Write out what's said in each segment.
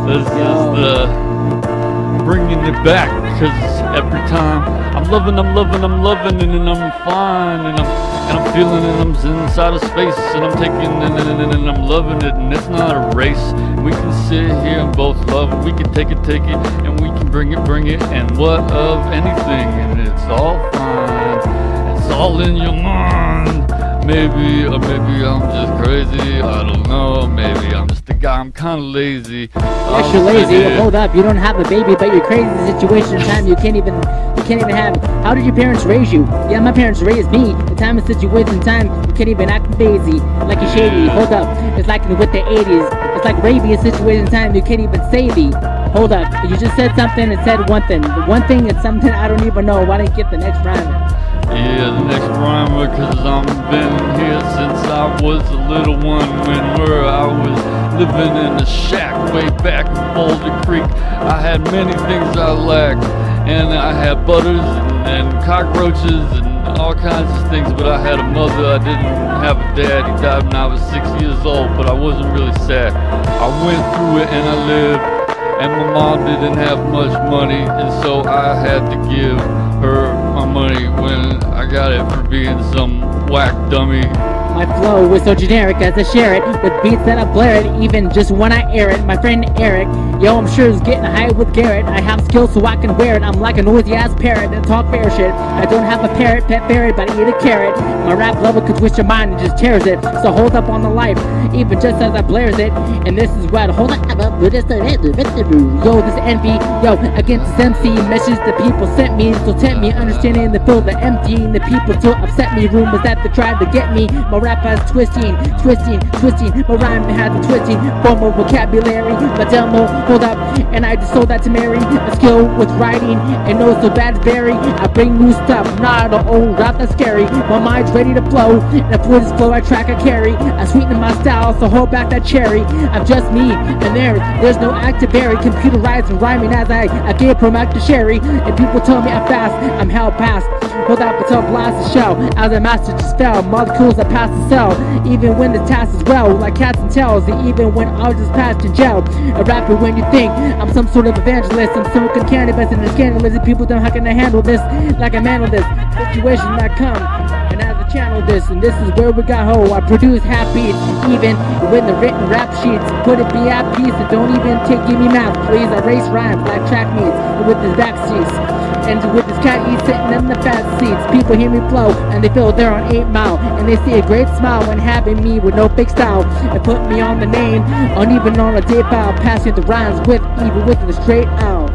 This is bringing it back, because every time I'm loving, and I'm fine, and I'm feeling it, I'm inside of space, and I'm taking it, and I'm loving it, and it's not a race. We can sit here and both love it, we can take it, and we can bring it, and what of anything, and it's all fine, it's all in your mind. Maybe I'm just crazy, I don't know, maybe I'm just a guy, I'm kinda lazy. Yes, you're lazy. Hold up, you don't have a baby, but you're crazy. The situation in time you can't even have. How did your parents raise you? Yeah, my parents raised me. The time and situation in time you can't even act crazy, like you're shady. Hold up, it's like with the 80s. It's like rabies situation in time you can't even say the. Hold up, you just said something and said one thing. The one thing is something I don't even know. Why didn't you get the next rhyme? Yeah, the next rhymer, cause I've been here since I was a little one, where I was living in a shack way back in Boulder Creek. I had many things I lacked, and I had butters and cockroaches and all kinds of things, but I had a mother, I didn't have a dad. He died when I was 6 years old, but I wasn't really sad. I went through it and I lived, and my mom didn't have much money, and so I had to give her my money when I got it for being some whack dummy. My flow was so generic as I share it, with beats that I blare it, even just when I air it. My friend Eric, yo, I'm sure is getting high with Garrett. I have skills so I can wear it. I'm like a noisy ass parrot that talk fair shit. I don't have a parrot, pet parrot, but I eat a carrot. My rap level could twist your mind and just tears it. So hold up on the life, even just as I blares it. And this is what, hold up, yo, this envy, yo, against this MC. Message the people sent me, so tempt me, understanding the feel the emptying the people to upset me. Rumors that they tried to get me. My rap has twisting. My rhyme has a twisting form of vocabulary. My demo, hold up, and I just sold that to Mary. A skill with writing, and no so bad very. I bring new stuff, not an old rap that's scary. My mind's ready to flow, and for this flow I track I carry. I sweeten my style, so hold back that cherry. I'm just me, and there's no activary. Computerized and rhyming as I gave from to Sherry. And people tell me I'm fast, I'm held past. Hold up until blast the shell, as a master just fell. Molecules that pass the cell, even when the task is well, like cats and tails, and even when I was just passed in jail. A rapper when you think I'm some sort of evangelist, I'm smoking cannabis and it's scandalous, and people don't know how can I handle this, like I handle this situation that come, and as I channel this, and this is where we got ho. I produce half beats, even with the written rap sheets, put it be at peace, and don't even give me math, please. I race rhymes like track meets, with his back seats. And with this cat he's sitting in the fat seats. People hear me flow and they feel they're on 8 Mile, and they see a great smile when having me with no fake style, and put me on the name, on even on a day file, passing the rhymes with even with the straight out.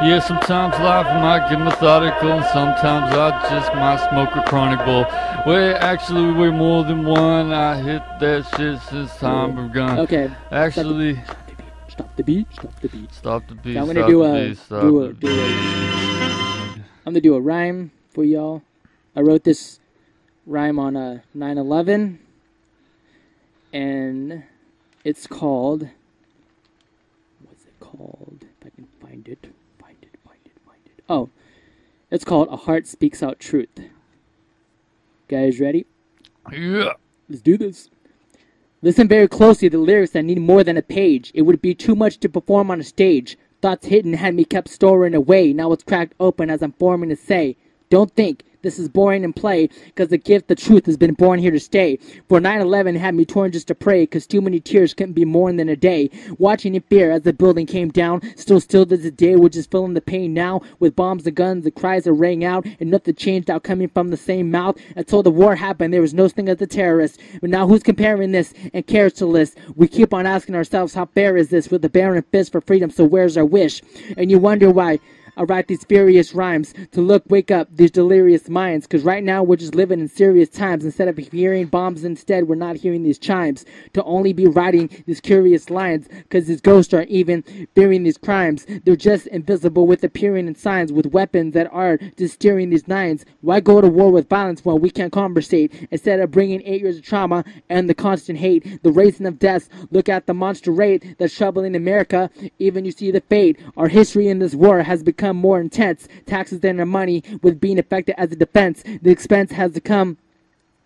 Yeah, sometimes life might get methodical, and sometimes I just might smoke a chronic bowl. Well, actually, we're more than one. I hit that shit since time begun. Okay. Actually, stop the beat. I'm gonna do a rhyme for y'all. I wrote this rhyme on 9/11, and it's called. What's it called? If I can find it. Oh, it's called "A Heart Speaks Out Truth." Guys, ready? Yeah. Let's do this. Listen very closely to the lyrics that need more than a page. It would be too much to perform on a stage. Thoughts hidden had me kept storing away. Now it's cracked open as I'm forming to say. Don't think this is boring and play, cause the gift, the truth has been born here to stay. For 9/11 had me torn just to pray, cause too many tears couldn't be more than a day. Watching in fear as the building came down, still to this day, we're just feeling the pain now. With bombs and guns, the cries are rang out, and nothing changed out coming from the same mouth. Until the war happened, there was no thing as a terrorist. But now who's comparing this and cares to list? We keep on asking ourselves, how fair is this? With a barren fist for freedom, so where's our wish? And you wonder why I write these furious rhymes to wake up these delirious minds, cause right now we're just living in serious times. Instead of hearing bombs, instead we're not hearing these chimes. To only be writing these curious lines, cause these ghosts aren't even fearing these crimes. They're just invisible with appearing in signs, with weapons that are just steering these nines. Why go to war with violence when we can't conversate? Instead of bringing 8 years of trauma and the constant hate, the raising of deaths, look at the monster rate that's troubling America. Even you see the fate. Our history in this war has become more intense. Taxes and our money with being affected as a defense. The expense has become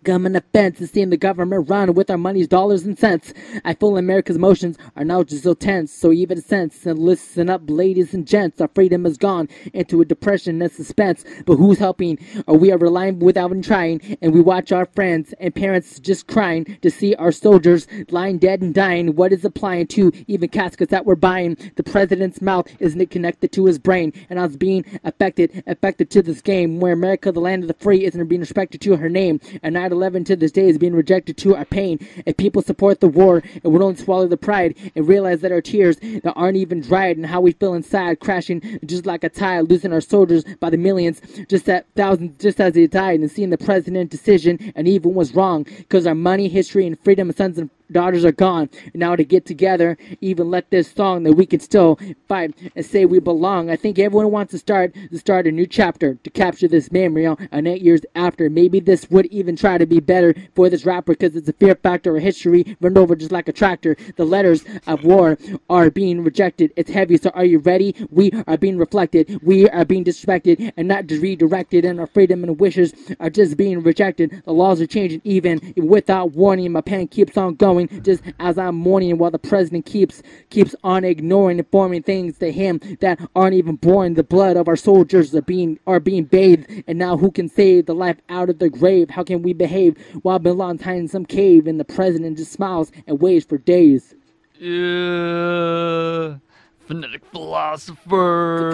becoming a fence and seeing the government run with our money's dollars and cents. I feel America's emotions are now just so tense, so even sense and listen up, ladies and gents. Our freedom has gone into a depression and suspense, but who's helping? Or we are relying without even trying, and we watch our friends and parents just crying to see our soldiers lying dead and dying. What is applying to even caskets that we're buying? The president's mouth isn't connected to his brain, and I was being affected to this game where America, the land of the free, isn't being respected to her name. And 9/11 to this day is being rejected to our pain. If people support the war and would only swallow the pride and realize that our tears that aren't even dried and how we feel inside, crashing just like a tide, losing our soldiers by the millions, just at thousands, just as they died, and seeing the president's decision and even was wrong, because our money, history, and freedom of sons and daughters are gone. And now to get together, even let this song that we can still fight and say we belong. I think everyone wants to start a new chapter to capture this memory on 8 years after. Maybe this would even try to be better for this rapper, because it's a fear factor of history run over just like a tractor. The letters of war are being rejected. It's heavy, so are you ready? We are being reflected. We are being disrespected and not just redirected, and our freedom and wishes are just being rejected. The laws are changing even without warning. My pen keeps on going just as I'm mourning, while the president keeps on ignoring, informing things to him that aren't even born. The blood of our soldiers are being bathed, and now who can save the life out of the grave? How can we behave while been long time in some cave, and the president just smiles and waits for days? Yeah, phonetic philosopher.